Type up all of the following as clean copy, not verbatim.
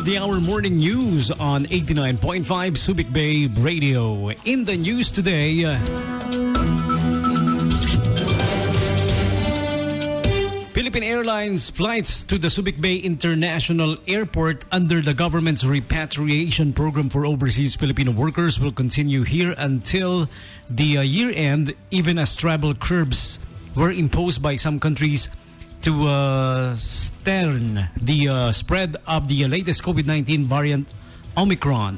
of the hour morning news on 89.5 Subic Bay Radio. In the news today, Philippine Airlines flights to the Subic Bay International Airport under the government's repatriation program for overseas Filipino workers will continue here until the year end, even as travel curbs were imposed by some countries to stem the spread of the latest COVID-19 variant, Omicron.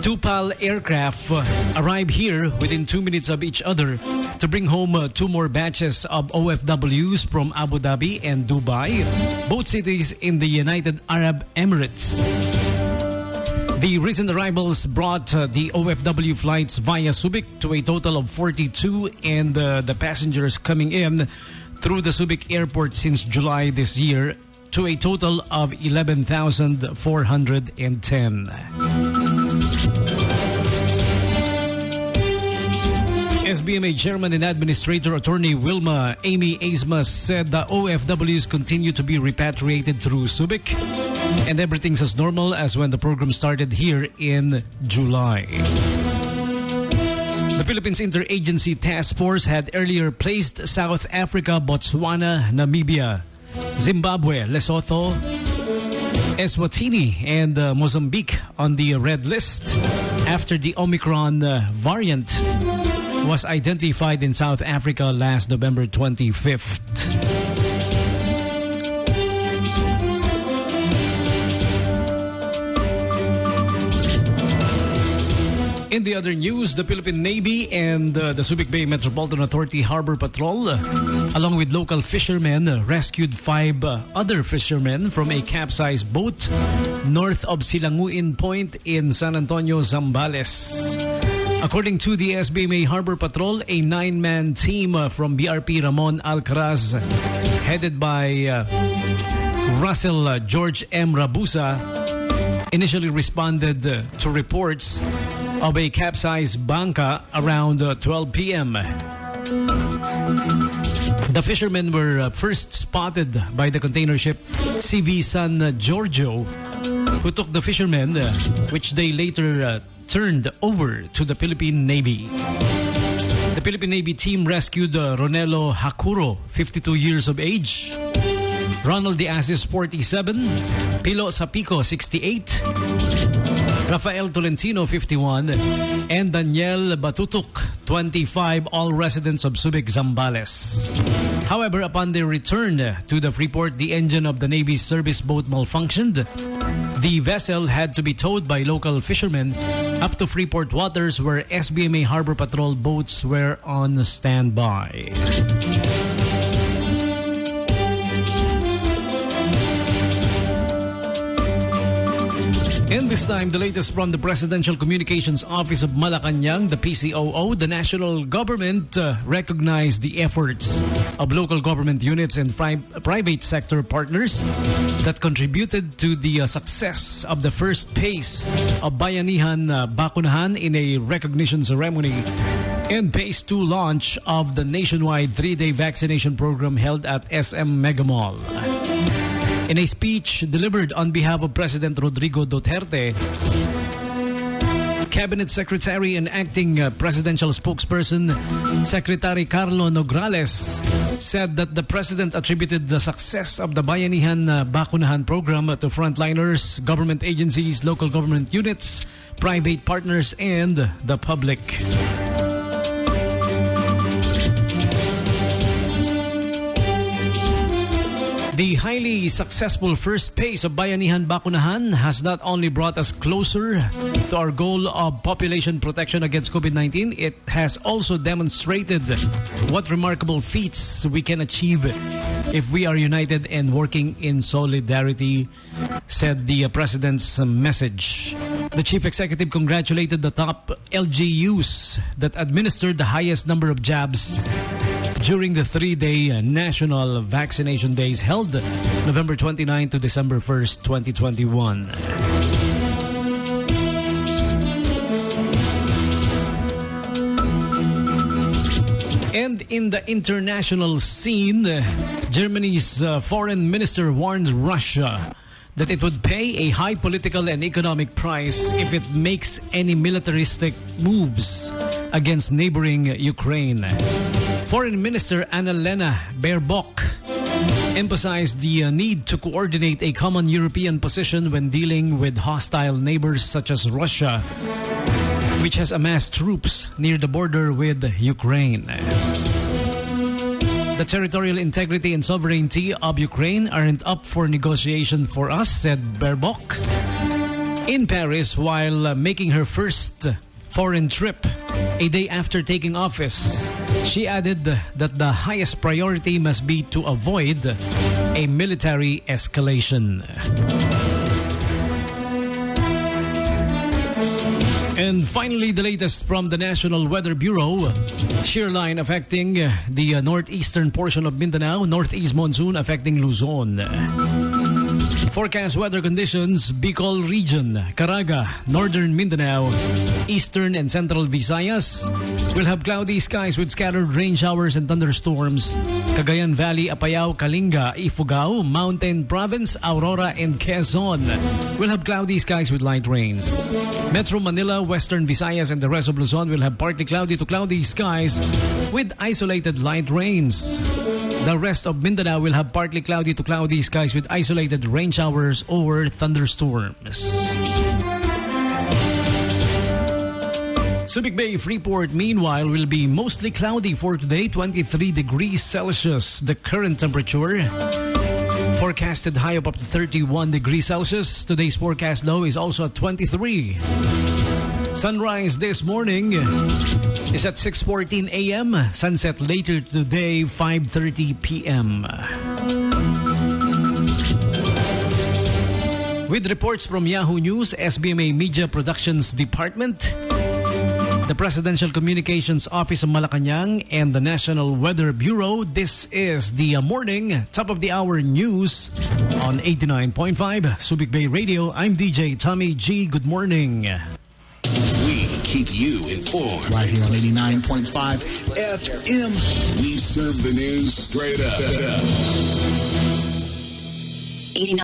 Two PAL aircraft arrived here within 2 minutes of each other to bring home two more batches of OFWs from Abu Dhabi and Dubai, both cities in the United Arab Emirates. The recent arrivals brought the OFW flights via Subic to a total of 42, and the passengers coming in through the Subic airport since July this year to a total of 11,410. SBMA Chairman and Administrator Attorney Wilma Amy Asmas said the OFWs continue to be repatriated through Subic, and everything's as normal as when the program started here in July. The Philippines Interagency Task Force had earlier placed South Africa, Botswana, Namibia, Zimbabwe, Lesotho, Eswatini, and Mozambique on the red list after the Omicron variant was identified in South Africa last November 25th. In the other news, the Philippine Navy and the Subic Bay Metropolitan Authority Harbor Patrol, along with local fishermen, rescued 5 other fishermen from a capsized boat north of Silanguin Point in San Antonio, Zambales. According to the SBMA Harbor Patrol, a 9-man team from BRP Ramon Alcaraz, headed by Russell George M. Rabusa, initially responded to reports of a capsized bangka around 12 p.m. The fishermen were first spotted by the container ship CV San Giorgio, who took the fishermen, which they later turned over to the Philippine Navy. The Philippine Navy team rescued Ronelo Hakuro, 52 years of age, Ronald De Asis, 47, Pilo Sapico, 68, Rafael Tolentino, 51, and Daniel Batutuk, 25, all residents of Subic, Zambales. However, upon their return to the Freeport, the engine of the Navy's service boat malfunctioned. The vessel had to be towed by local fishermen up to Freeport waters, where SBMA Harbor Patrol boats were on standby. And this time, the latest from the Presidential Communications Office of Malacanang, the PCOO, the national government recognized the efforts of local government units and private sector partners that contributed to the success of the first phase of Bayanihan Bakunahan in a recognition ceremony and phase 2 launch of the nationwide 3-day vaccination program held at SM Mega Mall. In a speech delivered on behalf of President Rodrigo Duterte, Cabinet Secretary and Acting Presidential Spokesperson Secretary Carlo Nograles said that the President attributed the success of the Bayanihan Bakunahan program to frontliners, government agencies, local government units, private partners, and the public. The highly successful first phase of Bayanihan Bakunahan has not only brought us closer to our goal of population protection against COVID-19, it has also demonstrated what remarkable feats we can achieve if we are united and working in solidarity, said the President's message. The Chief Executive congratulated the top LGUs that administered the highest number of jabs during the 3-day national vaccination days held November 29 to December 1st, 2021. And in the international scene, Germany's foreign minister warned Russia that it would pay a high political and economic price if it makes any militaristic moves against neighboring Ukraine. Foreign Minister Annalena Baerbock emphasized the need to coordinate a common European position when dealing with hostile neighbors such as Russia, which has amassed troops near the border with Ukraine. The territorial integrity and sovereignty of Ukraine aren't up for negotiation for us, said Baerbock in Paris while making her first foreign trip a day after taking office. She added that the highest priority must be to avoid a military escalation. And finally, the latest from the National Weather Bureau. Shear line affecting the northeastern portion of Mindanao. Northeast monsoon affecting Luzon. Forecast weather conditions: Bicol region, Caraga, northern Mindanao, eastern and central Visayas will have cloudy skies with scattered rain showers and thunderstorms. Cagayan Valley, Apayao, Kalinga, Ifugao, Mountain Province, Aurora, and Quezon will have cloudy skies with light rains. Metro Manila, Western Visayas, and the rest of Luzon will have partly cloudy to cloudy skies with isolated light rains. The rest of Mindanao will have partly cloudy to cloudy skies with isolated rain showers or thunderstorms. Subic Bay, Freeport, meanwhile, will be mostly cloudy for today, 23 degrees Celsius. The current temperature forecasted high up to 31 degrees Celsius. Today's forecast low is also at 23. Sunrise this morning is at 6:14 a.m. Sunset later today, 5:30 p.m. With reports from Yahoo News, SBMA Media Productions Department, the Presidential Communications Office of Malacanang, and the National Weather Bureau, this is the morning top of the hour news on 89.5 Subic Bay Radio. I'm DJ Tommy G. Good morning. We keep you informed. Right here on 89.5 FM. We serve the news straight up.